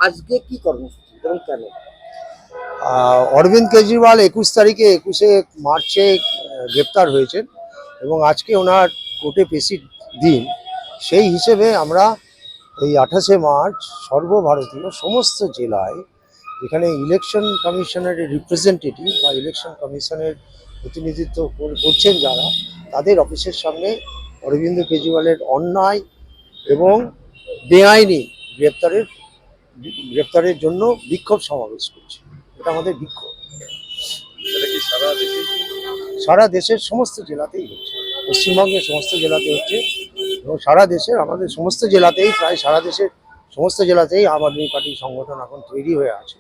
আজকে কি কর্মসূচি এবং কেন? অরবিন্দ কেজরিওয়াল 21 তারিখে 21শে মার্চে গ্রেপ্তার হয়েছেন এবং আজকে ওনার কোর্টে পেশির দিন। সেই হিসেবে আমরা এই 28শে মার্চ সর্বভারতীয় সমস্ত জেলায় যেখানে ইলেকশন কমিশনের রিপ্রেজেন্টেটিভ বা ইলেকশন কমিশনের প্রতিনিধিত্ব করছেন যারা, তাদের অফিসের সামনে অরবিন্দ কেজরিওয়ালের অন্যায় এবং বেআইনি গ্রেপ্তারের জন্য বিক্ষোভ সমাবেশ করছে। এটা আমাদের বিক্ষোভ এটা কি সারা দেশে? সারা দেশের সমস্ত জেলাতেই হচ্ছে, পশ্চিমবঙ্গের সমস্ত জেলাতে হচ্ছে এবং সারা দেশের আমাদের সমস্ত জেলাতেই, প্রায় সারা দেশের সমস্ত জেলাতেই আম আদমি পার্টির সংগঠন এখন তৈরি হয়ে আছে,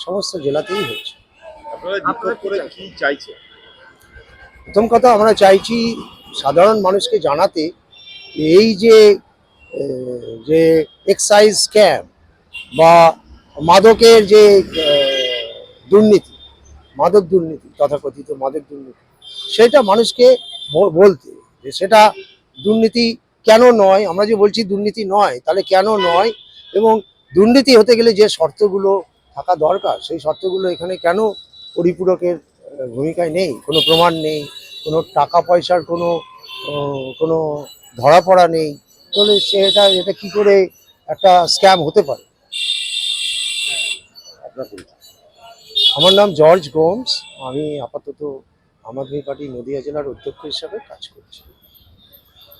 সমস্ত জেলাতেই হচ্ছে। আপনারা বিক্ষোভ করে কি চাইছেন? প্রথম কথা, আমরা চাইছি সাধারণ মানুষকে জানাতে এই যে যে এক্সাইজ স্ক্যাম বা মাদকের যে দুর্নীতি, মাদক দুর্নীতি, তথাকথিত মাদক দুর্নীতি, সেটা মানুষকে বলতে যে সেটা দুর্নীতি কেন নয়। আমরা যে বলছি দুর্নীতি নয়, তাহলে কেন নয়, এবং দুর্নীতি হতে গেলে যে শর্তগুলো থাকা দরকার সেই শর্তগুলো এখানে কেন পরিপূরকের ভূমিকায় নেই, কোনো প্রমাণ নেই, কোনো টাকা পয়সার কোনো কোনো ধরা পড়া নেই, তাহলে এটা কি করে একটা স্ক্যাম হতে পারে? আপনার পরিচয়? আমার নাম জর্জ গোমস। আমি আপাতত আম আদমি পার্টি নদিয়া জেলার অধ্যক্ষ হিসাবে কাজ করছি।